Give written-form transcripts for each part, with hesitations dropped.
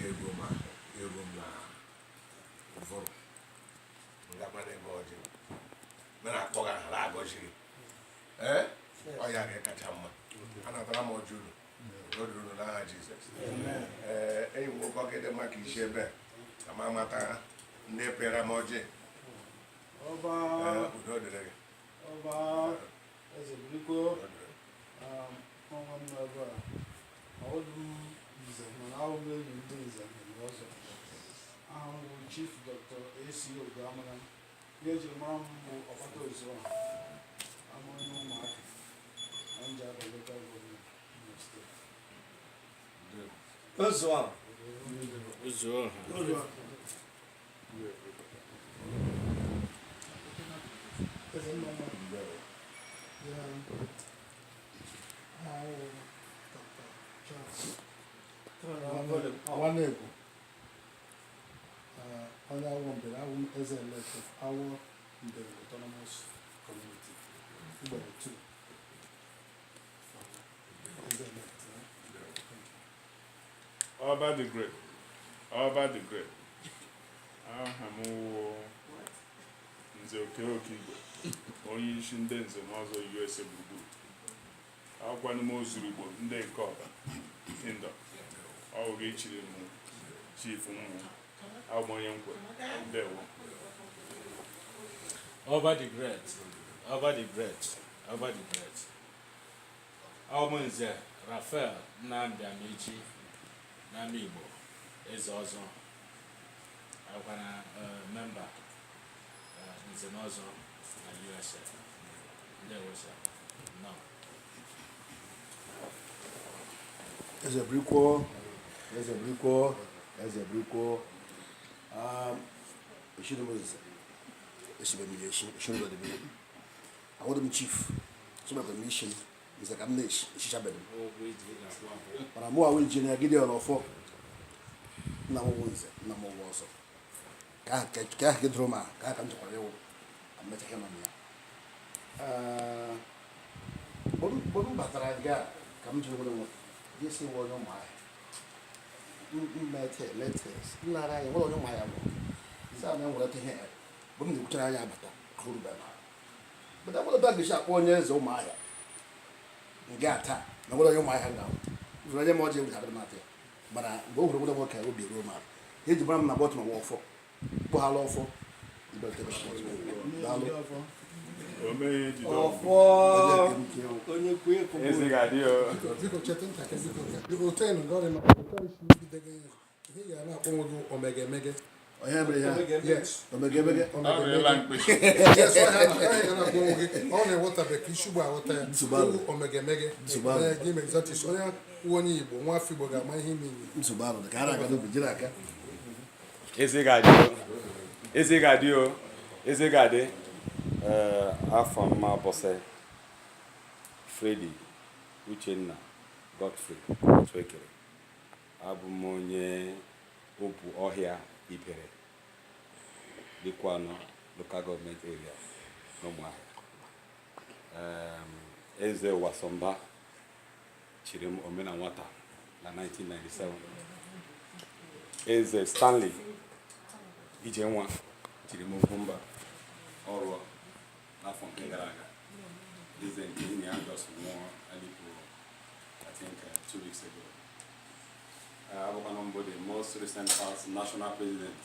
ego ma ego m na ụfọdụ ngakwa n'ebe ọjị mana akpọga ha agọchiri ọ ya ga-kacha mma anatara m ọjị unu oduru n'aha Jizọs enyi m nwoke ọgịdị maka isi ebe ka ma mata ndị pịara m ọjị udo dịrị gị Oba eze biko ọnwa m ebe a ọdụ Nze mana ahụ m enyi ndị Nze na ọzọ ahụ bụ Chief Dr. AC Ogamara ihe eji mara m bụ ọkpata ozu a amụrụ n'ụmụaka na nje aba local government Imo steeti eze nna m nwanne Igbo onye awụ mbere awụ eze elected awụ mbere autonomous community ugboro 2 eze elected Oba the Great. Oba the Great. Aha m wụ Nze Oke Igbo, onye isi ndị Nze n'Ozo USA Gburugburu. Agwanụ m ozuru Igbo ndị nke ọba Kingdom. Ọ wụrụ ichiri m chief mmụ agbanye nkwe ndewo. Oba the Great. Oba the Great. Oba the Great. Ọ Nze Raphael Nnamdi Amechi n'ama Igbo eze ọzọ akwana member Nze n'Ozo na USA. Ndewo sir. No. Eze briko eshiri Moses eshibe miliyeshi eshiri de bi awodum chief so ba commission is a cabinet shishabed para mo awu engineer Gideon ofo na mo Nze na mo Ozo ka drama ka nchekwa yo ameta hema ya bodu batara ga kam jiro mo yesi wo no mai letters nara ya wo no mai abo sa na wo te he bo mi kuchara ya bata huru ba but da wo da ga sha onye eze o mai nga ata na wo no mai ha nga wo na mo je wo ha mate bara bo huru wo ka obi ro ma he ji bram na Baltimore wo fo bo ha lo fo ibe te ba dalo onye kwe ko Eze ga-adịyo. Biko cheta nta ka biko ten ngore ma ihe ya na akpọ omege onye mere ya yes omege yes ọ na-ewota beka ishugbu awota ya omege gị me exotis onye Igbo nwa afọ Igbo ga-ama ihe ime nsogbu arụ dị ka ara aga n'obi jiri aka Eze ga-adịyo. Eze ga-adị. Afọ mma bọsị Freddy Uchenna Godfrey Twekere. Abụ m onye obu ọhịa Ibere dịkwanụ local government area n'Ụmụahịa. Eze Wasomba chiri m omena nwata na 1997. Eze Stanley Ijenwa chiri m Ugwumba ọrụ n'afọ nke gara aga. Eze nke enyi ya just nwụọ Alipo I think 2 weeks ago. Abụkwanụ mbụ the most recent past national president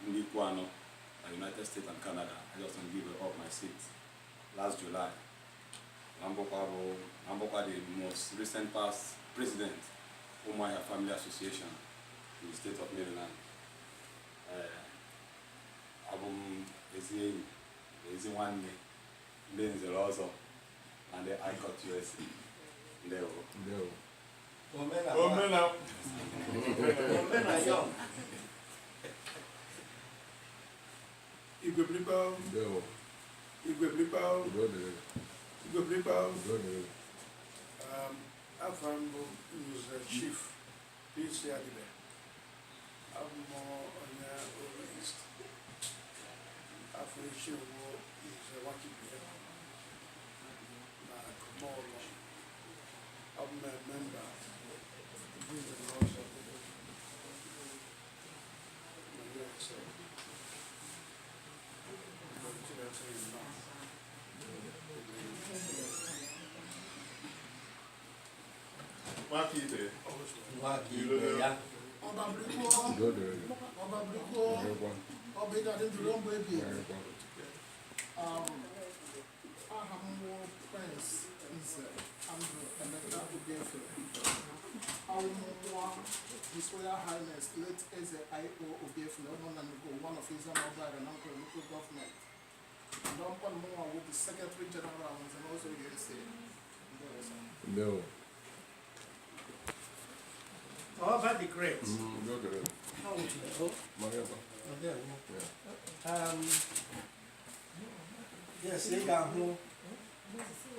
ndị ikwu anọ na United States and Canada. I just give up my seat last July. Na mbụkwa the most recent past president Ụmụahịa Family Association in the state of Maryland. Abụ m ezi enyi ezi nwanne ndị Nze Ọzọ na ndị ICOT USA. Ndewo. Omena. Igwe Blipao. Afọ mbụ Nze Chief PC Adibe. Abụ m onye Ozo East. Afọ echi ugbo Nze Wakibia na Kumolo. Abụ m member Igbo Community Prince Nze Andrew Emeka Ogefe. His Royal Highness late Eze I.O. Ogefe, one of his Oba and uncle local government. And will be Secretary General and also USA. No. Oba the Great. How would you Yes, they got who.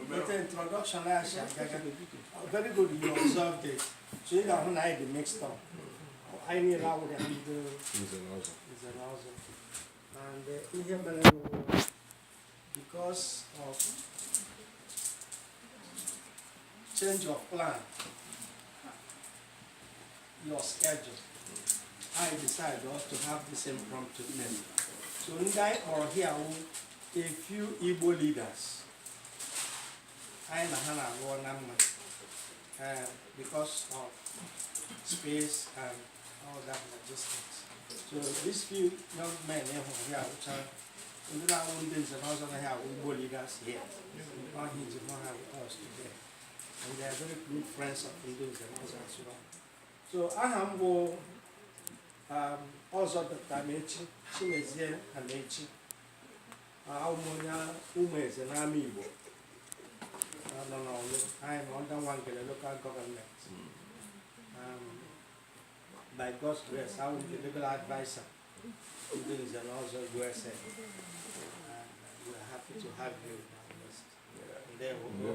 With the introduction, very good you observed it. So you got who I the mixed up. I need out and is an awesome. And because of change of plan, your schedule, I decided to have this impromptu meeting. So Ndi or here a few Igbo leaders. I because of space and all that logistics. So these few young men here, which are Ndi and also have Igbo leaders here. All he's going to have us today. And they are very good friends of Ndi and also as well. So I am also the Tamechi, Chimezie and Echi. UgoEze and Igbo. No, I am under one local government. By God's grace, I will be the legal advisor to Ndi Nze and Ozo USA. We are happy to have you in our midst. There we go.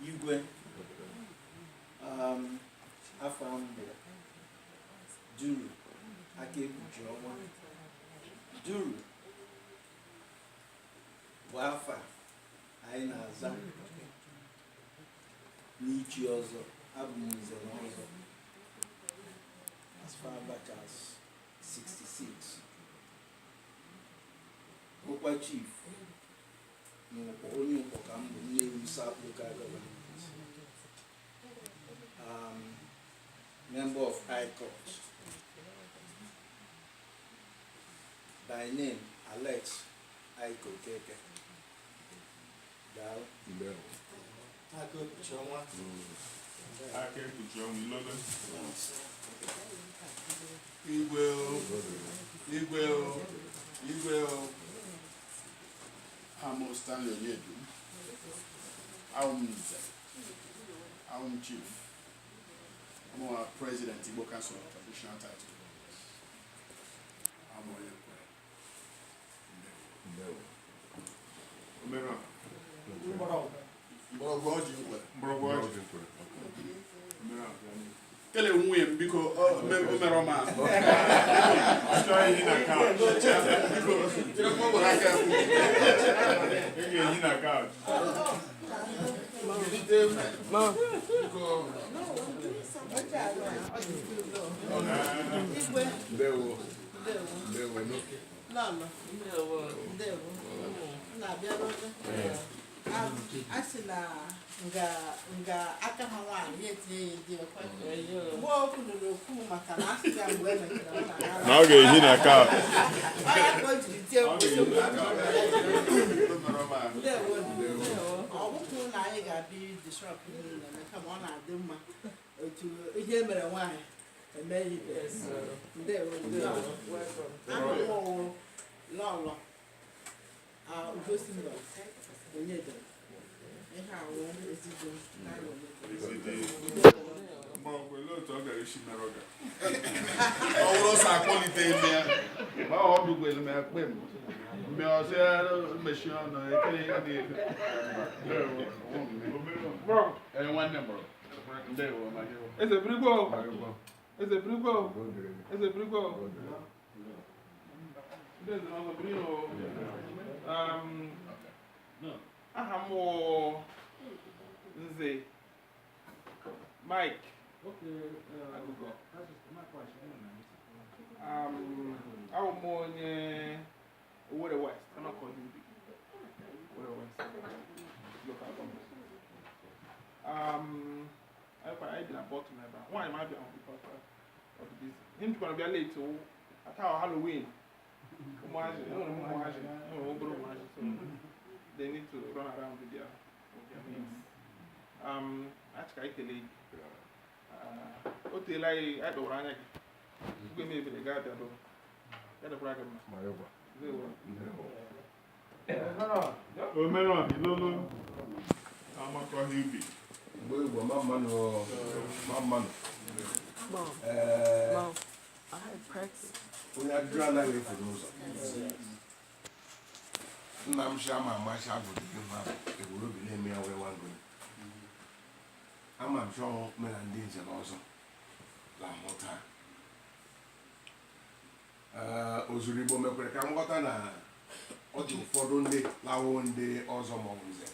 Igwe. I found Duru. I gave you one. Duru. Wafa. Ainaza. Nichi Ozo. Abu Nze Ozo. As far back as 66. Okwa Chief. Onye Upokambu, Nnewi South Local Government. Member of High Court. By name, Alex Aiko Keke. Dao. Ako Choma. Igwe Amo Stanley Yedu. Aum Chief. I'm a President Igbo Council of Traditional Title. I'm Kele unwe biko omero ma. Achọ yi na couch. Biko tire mo bora ka. Ege yi na couch. Ma. Biko. Ndewo. Ndewo no. Lalo. Ndewo. Na bia rodo. Asila nga aka ha nwaanyị etinye dị ọkwa mgbe okwu nụrụ okwu maka na asịga mgbe emekere na ọ ga-ehi na ka ọ ya ka o jiri tie ọbụkụ na anyị ga-abịa disrupt na kama ọ na-adị mma otu ihe mere nwaanyị eme ibe ndewo ahụhụ lọlọ ugosimba onye dere ọwụrụ ọsọ akpọlite ime ya ma ọ dụgbelu m ekpe m mgbe ọzọ mechi ọnụ ekele ya na-efe nwanne mụrụ eze birigbo eze birigbo eze birigbo aha m Nze Mike Agụgọ awụ m onye Owerri West, I'm not calling you big. Owerri West, local government. I did a bottom member. Why am I down because of the business? Him to be late, so I thought Halloween. So they need to run around with their means. Actually, I tell you, hotel I don't run it. You may be the guy that do. Get a program. Omeron, Ilolo, Amaka Hibi. Igbo Mamman. I had practice. Onye ajụjụ anaghị efu n'ụzọ. Nna m si ama amasị abụghị ihe ha ewuru obi na-eme ya wee wango. Ama m chọọ mere ndị nze na ọzọ la mụta. Ozuru Igbo mekwere ka m ghọta na ọ dị ụfọdụ ndị lawo ndị ọzọ ma ọ bụ nze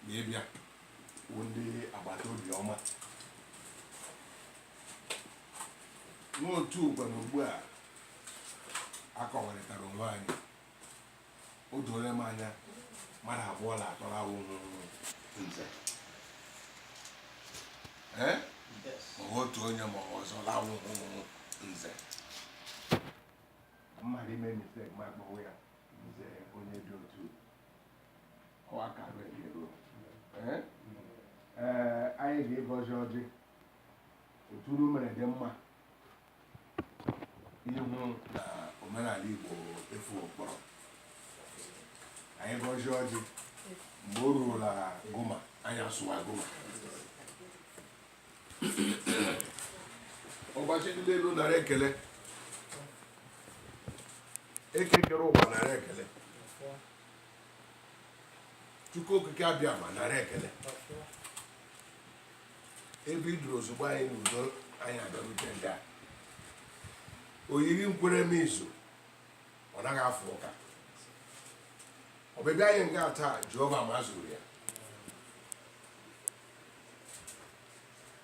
ma ịbịa wụ ndị agbata obi ọma. N'otu ugbu na ugbu a akọwarịtara onwe anyị o doro m anya mmadụ abụọ na atọ lawo nze ma otu onye ma ọzọ lawo nze mmadụ ime mistake ma akpọwo ya nze onye dị otu ọwa karịa ero anyị ga-egọzi ọjị oturu mere dị mma ihu na omenala Igbo efu okpọrọ anyị gọzie ọjị mgbe o ruola gụma anyị asụwa gụma ụbọchị ndị elu nara ekele ekekere ụwa nara ekele Chukwu okike abịa ma nara ekele ebe iduru ozugbo anyị n'udo anyị abịarute ndị a oyiri nkwere m izu ọ naghị afọ ụka ọbịbịa anyị nga taa Jehova mazuru ya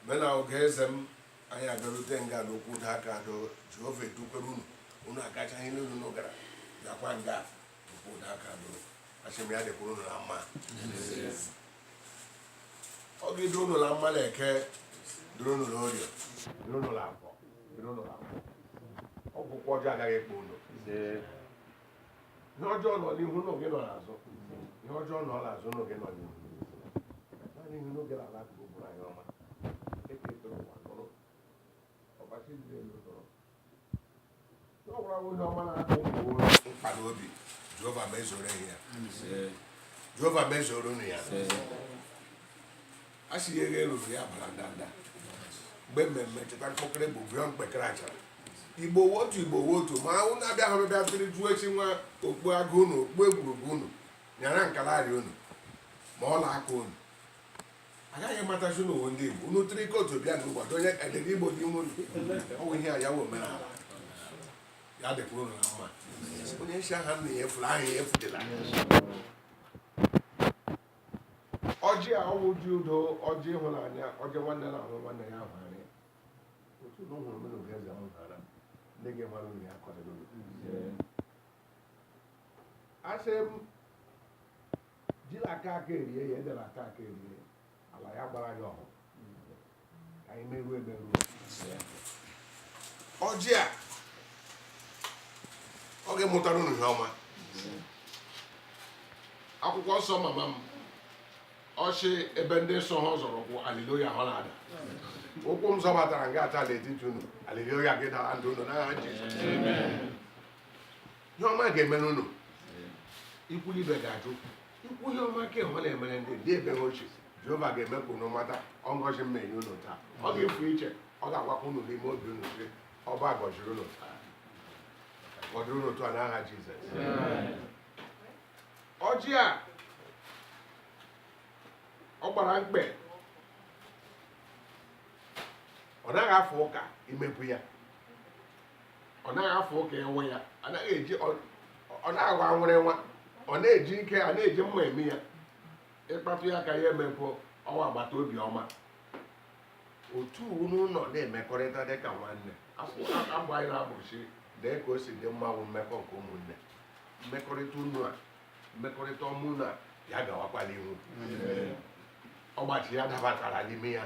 mena UgoEze m anyị abịarute nga n'okwu dị aka do Jehova edukwere unu agachaghị n'elu n'ụgara gakwa nga okwu dị aka do asị m ya dịkwuru unu na mma ọ ga-edo unu na mma na eke doro unu na orio doro unu na afọ doro unu na afọ ọgwụkwọ ọjọọ agaghị ekpe unu ihe ọjọọ nọ n'ihu n'oge nọ n'azụ ihe ọjọọ nọ n'azụ n'oge nọ n'ihu naanị ihe n'oge n'ala ka bụrụ anyị ọma ekekere ụwa nụrụ ọgbachi dị elu nụrụ ọ gwara onye ọma na-akpọ ụmụ mkpa n'obi Jehova mezoro ya Jehova mezoro unu ya a sị ya eghe ruru ya bara ndanda mgbe mmemme cheta mkpọkịrị bụ bịọ mkpekere achara Igbo wotu ma unu abịaghị ọbịbịa tiri jụọ echi nwa okpu agụ unu okpu egwurugwu unu nyara nkalari unu ma ọ na-aka unu agaghị matachi n'ụwa ndị Igbo unu tiri kotu bịa n'ụgbọdụ onye edere Igbo n'ime unu ọwụ ihe a ya wụ omenala ya dịkwuru unu na mma onye isi aha nna ya efuru ahụ ya efudela ọjị a ọwụ ji udo ọjị ịhụnanya ọjị nwanne na ahụ nwanne ya ahụ anya otu na ụhụrụ m na UgoEze m hara ndị ga-enwere unu ya kwadoro asị m jila aka erie ya edela aka erie ala ya gbara ya ọhụrụ ka anyị meruo emeruo ọjị a ọ ga-emụtara unu ihe ọma akwụkwọ nsọ mama m ọchị ebe ndị nsọ ha zọrọ kwụ aliloya ha na-ada ụkwụ m zọbatara nga ata n'etiti unu aliloya gị dara ndụ unu n'agha Jizọs ihe ọma ga-emere unu ikwulibe ga-ajụ ikwu ihe ọma ka ịhụ na-emere ndị ebe ha ochie Jehova ga-eme ka unu mata ọngọzi m na-enye unu taa ọ ga-efu iche ọ ga-agwakwa unu n'ime obi unu sị ọba gọziri unu taa gọdịrị unu otu a n'agha Jizọs ọjị a ọ gbara mkpe ọ naghị afọ ụka imepụ ya ọ naghị afọ ụka enwe ya ọ naghị agwa nwere nwa ọ na-eji ike a na-eji mma eme ya ịkpatụ ya ka ya emepụ ọwa agbata obi ọma otu unu nọ na-emekọrịta dịka nwanne agbaghị na agbụchi dee ka o si dị mmanwụ mmekọ nke ụmụnne mmekọrịta unu a mmekọrịta ọmụ na ya gawakwala ihu ọgbachi ya dabatara n'ime ya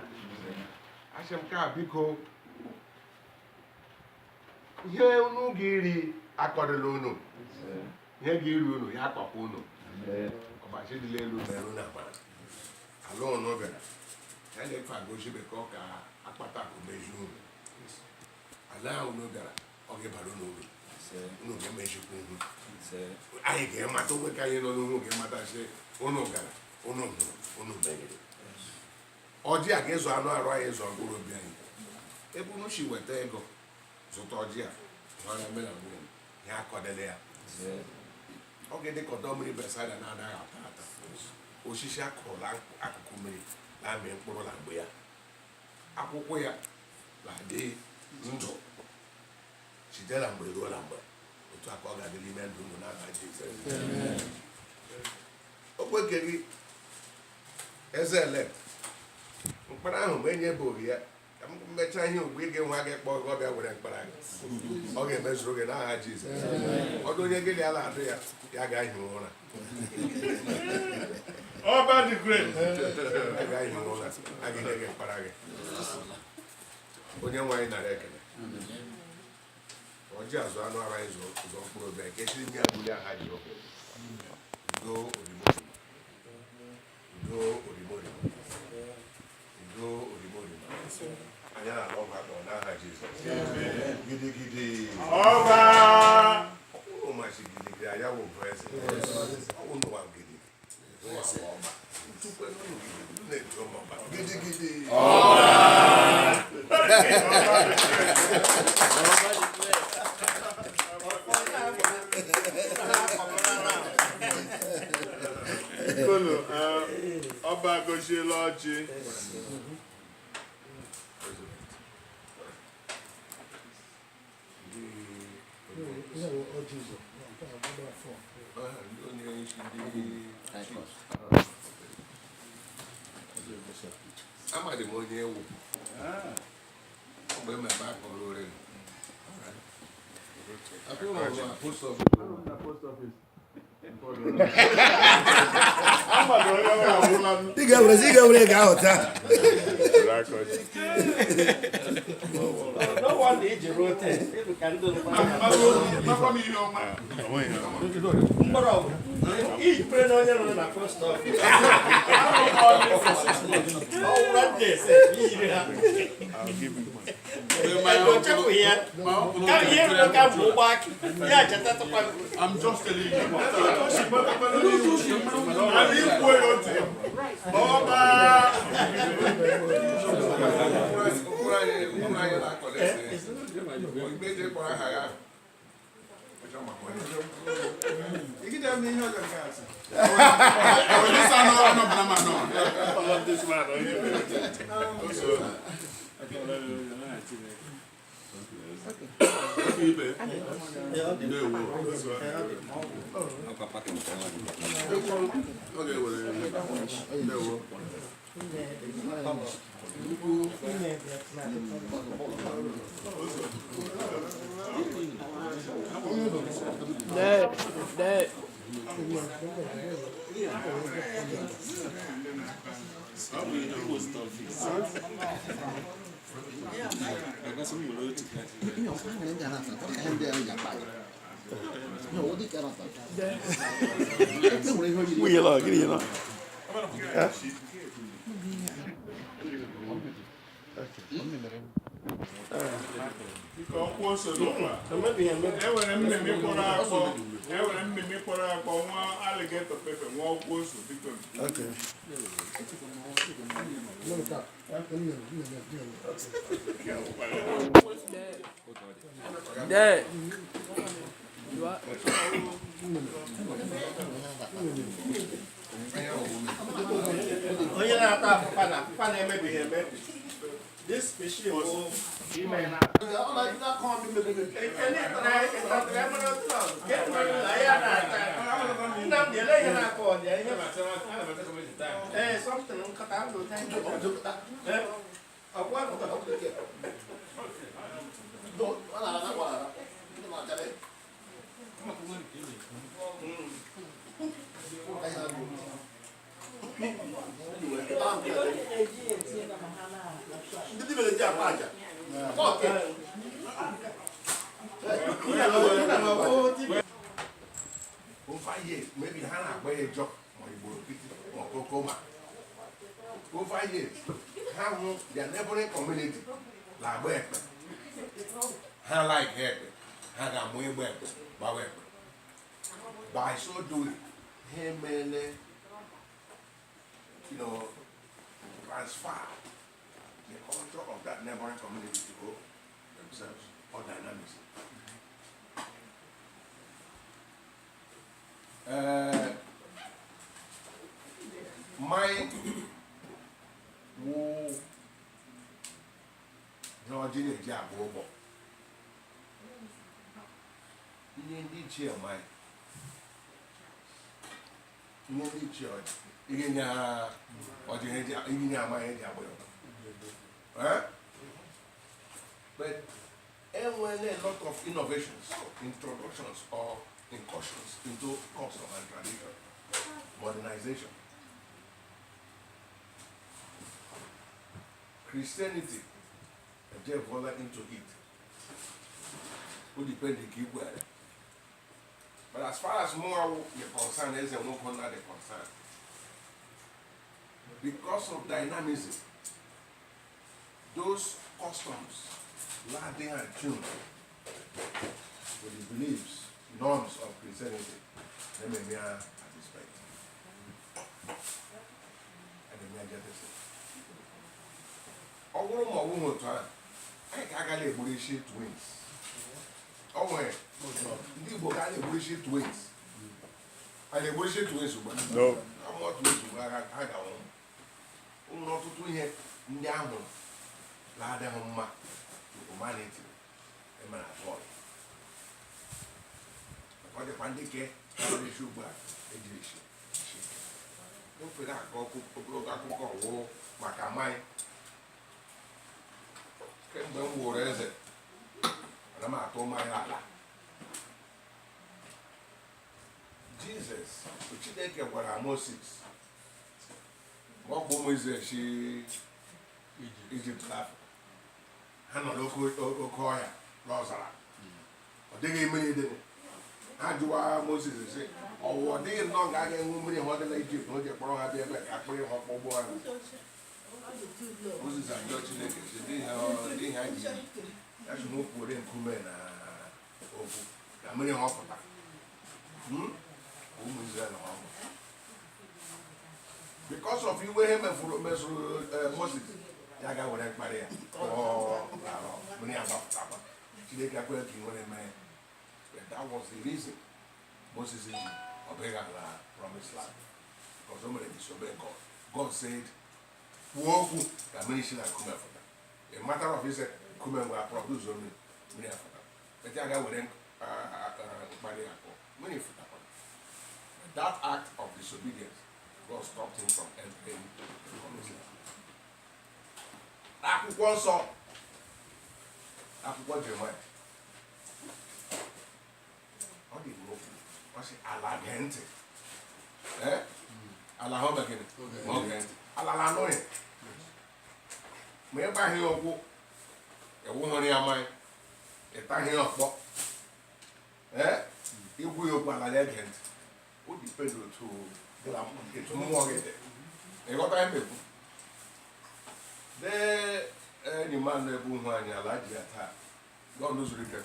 asị m ka biko ihe unu ga-eri akọrịla unu ihe ga-eri unu ya akọkwa unu ọgbachi dịla elu merụ na agbara ala unu bịara ya na-efe agosi bekọ ka akpata akụ meju unu ala ahụ unu bịara ọ ga-ebara unu uru unu ga-emejikwa ihu anyị ga-emata onwe ka anyị nọ n'ihu ga-emata sị unu gara unu hụrụ unu menyere ọjị a ga-ezu anụ arụ anyị zụ mkpụrụ obi anyị ebe unu si weta ego zụta ọjị a hụra mere na nwunye ya akọdele ya ọ ga-dị ka ọdọ mmiri besada na-anaghị ata ata osisi akụrụla akụkụ mmiri na-amị mkpụrụ na mgbe ya akwụkwọ ya na-adị ndụ site na mgbe ruo na mgbe otu aka ọ ga-adị n'ime ndụ unu n'aka Jizọs okwekeghị eze ele mkpara ahụ mgbe enye bụ ya ka m mechaa ihe ugbu ị ga-enwe gị kpọọ ọbịa were mkpara gị ọ ga-emezuru gị n'aha Jizọs ọdụ onye gị ala adụ ya ya ga-ehi ụra Oba the Great ya ga-ehi ụra a ga-enye gị mkpara gị onye nwe anyị nara ekele ọjị azụ anụ ara anyị zụọ mkpụrụ obi nke chiri ndị abụli aha ji ọkụ udo orimori udo orimori udo orimori anyị na-ala ọgwụ akpọ n'aha Jizọs gidigidi Oba ụmụmachi gidigidi anya wụ bụ eze ọwụ n'ụwa gidi ọba tupu na-eto ọba gidigidi Oba gosiela ọjị amadị m onye ewu mgbe mmemme akọrọ ore ị ga-ewere ga ahụ taa No wonder iji rotate. Ebe ka ndị mgbọrọgwụ iji pere na onye nọ na post office. Ọwụwa ndị ese iyiri ha. Echekwu ya. Ka ihe rụrụ ka bụ ụgbọ akị. Ya cheta tụkwa. I'm just telling you. Oba Dad. enwere mmemme kpọrọ akpọ nwa alligator pepper nwa ọkwụ ose biko Dad. Onye na-ata afụfa na afụfa na-emebighị emebi. This species will ime na. Something nkata ahụ Ndị dibere ji akpa aja. Over years, maybe Hannah buy a job or Kokoma. Over years, how their neighboring community like web. How like head, how got way web, by so doing, him and transfer the culture of that neighboring community to go themselves or dynamics. My wo Georgia Jabobo. Indeed, chair, my indeed, church. Igenya or Igenya, my Jabo. But and when a lot of innovations, introductions, or incursions into custom and tradition, modernization, Christianity, and they fall into it. Would depend on keep well. But as far as more you're concerned, there's a more under the concern. Because of dynamism, those customs, lading and tuned with the beliefs, norms of Christianity, they may be satisfied. And they may get this. Over more woman time, I can't get bullshit twins. Oh, wait, Igbo can't bullshit twins. And the bullshit twins, No. I'm not twins, I got one. Not to hear Ndiamo, Lada Homa, humanity, and man at all. What the pandike, the sugar, English. Don't put that go, war, Macamai. Came war as it. And I'm at my Allah. Jesus, which you take what I'm Moses. What woman is she? Egypt laugh. Hannah Okoya, Rosara. Or they gave me the Adua Moses say, or what they long I can woman in what they Egypt, no, they're probably a back, I put him up for boy. Moses and Dutch niggas, they had that's no for them Kumen. I'm many half of that. Woman is an because of you, were him and for Moses, Yaga would have Maria or many about Papa. She did get working when a man. But that was the reason Moses is obeying Allah promised land. Because somebody disobeyed God. God said, Woku, the ministry and come for that. A matter of his come will produce only many for that. But Yaga would then Maria many for that. That act of disobedience. God stopped him from entering the promised land. Akwụkwọ nsọ, akwụkwọ Jeremiah, ọ dị n'okwu, ọ sị ala gee ntị, ala ha ọ gịnị, ma ọ gee ntị, ala la anụghị, ma ị gbaghị ya ụkwụ, ịwụghịrị ya mmanya, ịtaghị ya ọkpọ, igwu ya okwu ala ya gee ntị, o dipendụ otu etu mmụọ gị dị, ịghọta ya mekwu. Any man never won a large attack. God knows what you can.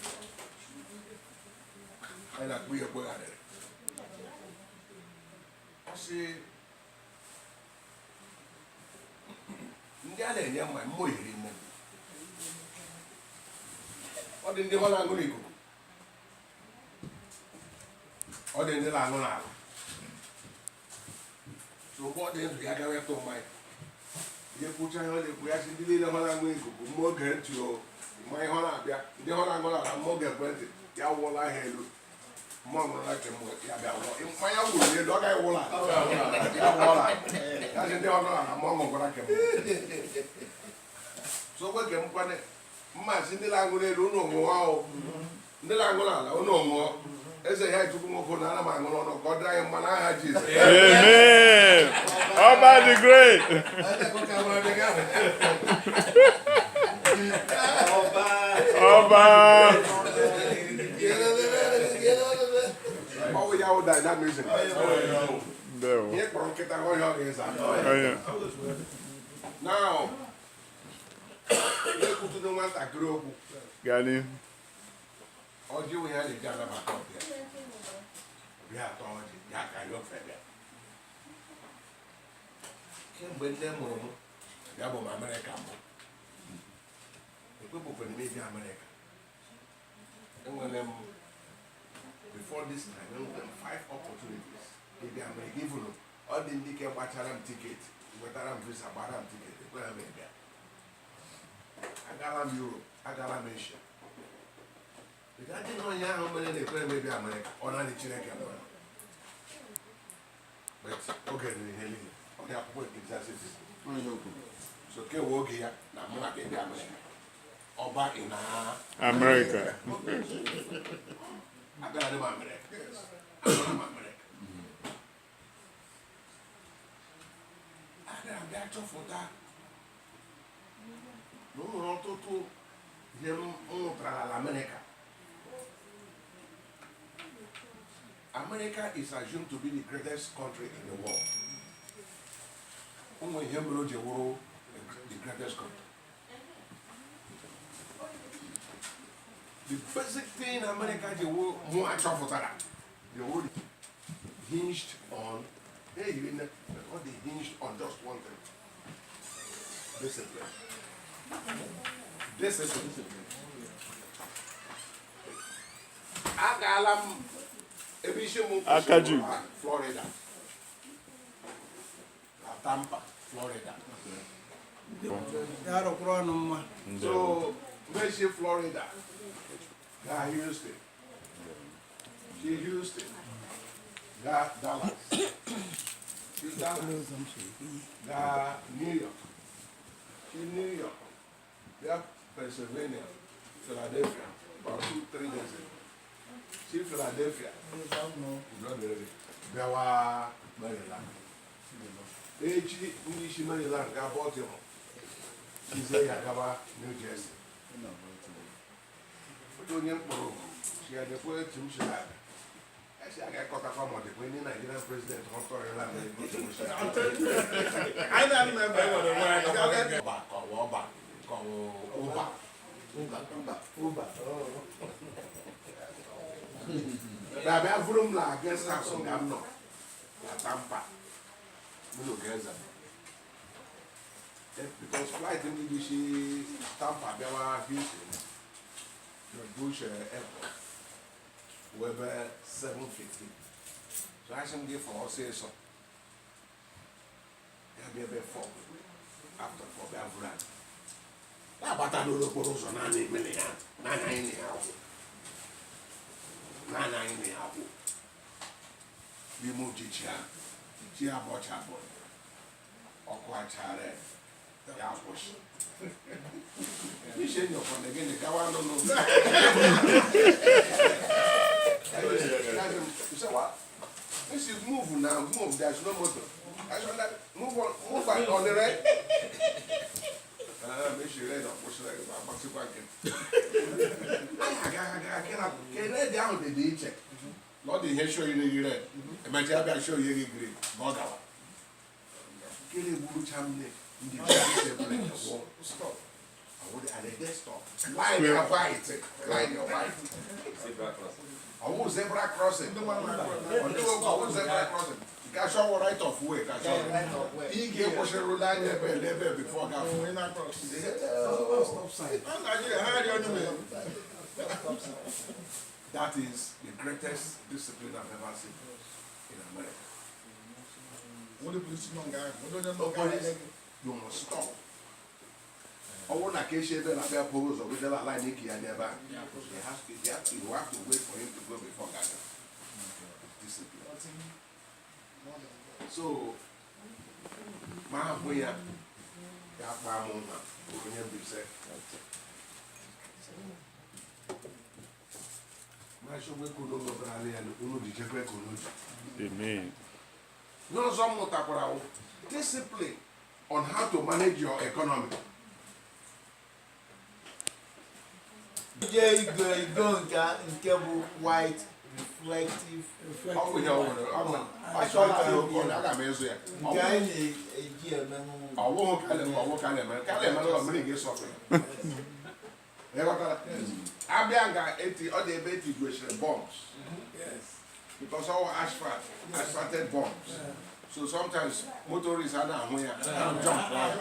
And I queer boy at it. I say, Ndiana, young my boy, what in the one I'm going to go? Or in the Langona. So, what is the other to my? You put your hand in the reaction, delay the Holland more get to my Holland, the Holland, more get plenty. Ya will I have more like a more. If my own, the dog I will have. That's in the Holland, among what I can. So, what can put it? Much in the language, don't know. Wow. ndị na-aṅụ n'ala ụnụ ọṅụọ eze ya chukwu nwoke na ana m aṅụ n'ọnụ ka ọ dịrị anyị mma n'aha Jizọs. Amen. Oba the great. Oba. Ọwụ ya wụ dynamism. Ihe kpọrọ nkịta ọhịa ọ ga-eza. Now, na-ekwutudo nwatakịrị okwu. Gani. Ọjị nwe ya na-eji anabata ọbịa. Bịa atọ ọjị, ya ka ya ofe bịa. Kemgbe nne mụrụ m, ya bụ m Amerịka mbụ. Ekwepụkwara m ịbịa Amerịka. Enwere m, before this time, enwere m 5 opportunities ịbịa Amerịka. Even ọ dị ndị ike gbachara m tiketi, wetara m visa, gbara m tiketi, ekwere m ịbịa. Agala m Europe, agala m Asia. Adị na onye ahụ mere na-ekwere m ịbịa Amerịka, ọ naanị Chineke nwere. But oge riri ihe niile, ọ dị akwụkwọ Ecclesiastes. So kewe oge ya na mụ na ịbịa Amerịka. Ọba ị na America. Agara m Amerịka. Agara m Amerịka. Agara m bịa chọpụta na o nwere ọtụtụ ihe m mụtara na Amerịka. America is assumed to be the greatest country in the world. Only him the greatest country. The basic thing America the world more the world hinged on hinged on just one thing. Discipline. Discipline. Agalam Akaju. Florida. Tampa, Florida. So, where's Florida? Houston. Houston. Dallas. Dallas. New York. New York. Pennsylvania. Philadelphia. About 2-3 days ago. Philadelphia. Bịawa Maryland. Echi ndị isi Maryland ga Baltimore. Chizie ya gaba New Jersey. Otu onye mkpọrọ si ya dekwe etu m siri aga. Esi aga kọtakwa ma dekwe ndị Nigerian president họtọrịla America. Anyị na-anụ ebe ọba kọwa ụba. Rabia from la guest house on Gamno, la Tampa, UgoEze. Because flight in English Tampa, Bella, Houston, the Bush Airport, Weber 7:50. So I should give for us say so. There'll be about 4 after 4 Bavran. Now, but I don't know what was on 9 million, 9 Nana in the apple. We moved each year. She had bought her boy. Or quite her wash. You should know from again the Gawano. You say what? This is move now, move, there's no motor. I said that move on the right. Make sure you read up, what's like about can read down the day check. Not the hair show you the red. Imagine I show you the green. Not our. Kill a blue chamber in the wall. Stop. I would at a desktop. Line your white. Line your white. I was zebra crossing. The one zebra crossing. Catch our right of way. He gave us a line level before that. That is the greatest discipline I've ever seen in America. You must stop. I want to catch you then I pose or with the line Nicky and never. You have to wait for him to go before God. Discipline. So, my boy, ya onye mbise Amen. N'ọzọ m mụtakwara discipline on how to manage your economy. Je igo nke bụ white reflective Ọ bụ ihe ọ nwere. Aga m ezu ya. nke anyị na-eji eme n'ụlọ. Ọwụhụ kalema ụlọ mmiri ga-esọfụ ya. Abịa ga-eti ọ dị ebe etigwechiri bombs. Because all asphalted bombs. So sometimes motorists are not here. Jump right.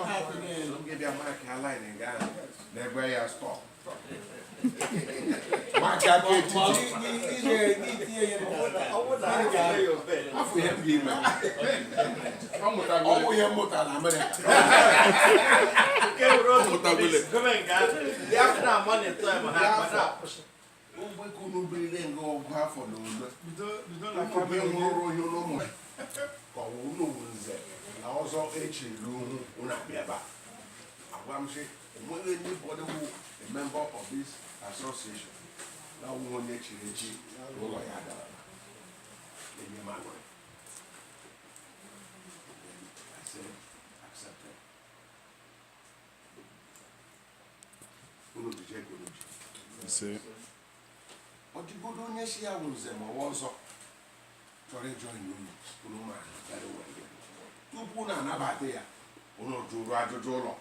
Don't give your mark a line and go. Never ya stop. Mark a gate. Afu him give me. Oh, we have motor in America. Come on, guys. You have to have money time. We couldn't bring in go half for the You don't like like you know more. Ugo Nze na ọzọ echelu una-abịaba. Agwa m sị, enweghị anybody who a member of this association na onye echiri echi ụlọ ya dara enye m agwa. I said, accepted. Unu dị je goro ji. Ọ dịgodo onye si ya bụ Nze ma ọ ọzọ chọrọ ịjọ unu ma tupu na-anabata ya unu jụrụ ajụjụ ụlọ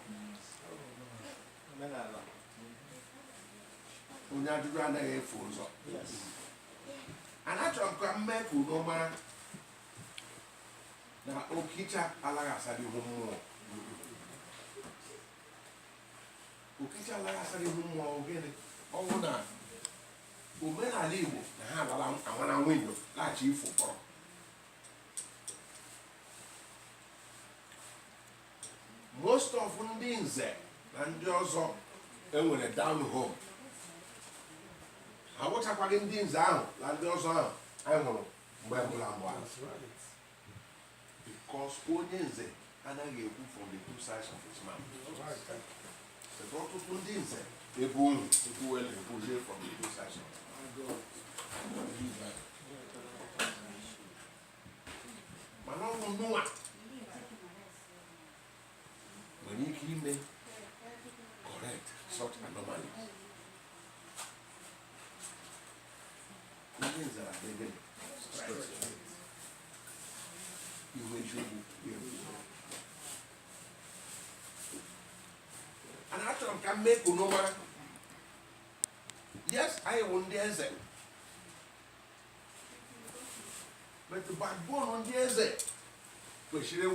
onye ajụjụ anaghị efu ụzọ anachọrọ m ka m mee ka unu mara na okicha alaghị asara ihu mmụọ okicha alaghị asara ihu mmụọ gịnị ọnwụ na omenala Igbo na ha amara nwunyo laghachi ifo kpọrọ most of ndị Nze na ndị ọzọ enwere down home ha wụchakwaghị ndị Nze ahụ na ndị ọzọ ahụ anyị hụrụ mgbe mbụla mbụ ahụ because onye Nze anaghị ekwu from the two sides of his mouth. Ọtụtụ ndị Nze ebe unu ekwuwele ekwuzie from the two sides of his mouth. Mana ọnwụ nụwa nwere ike ime correct such anomalies. Ndị Nze adịghị iwe eziokwu and achọrọ m ka m mee ka unu mara yes anyị wụ ndị eze but backbone ndị eze kwesịrị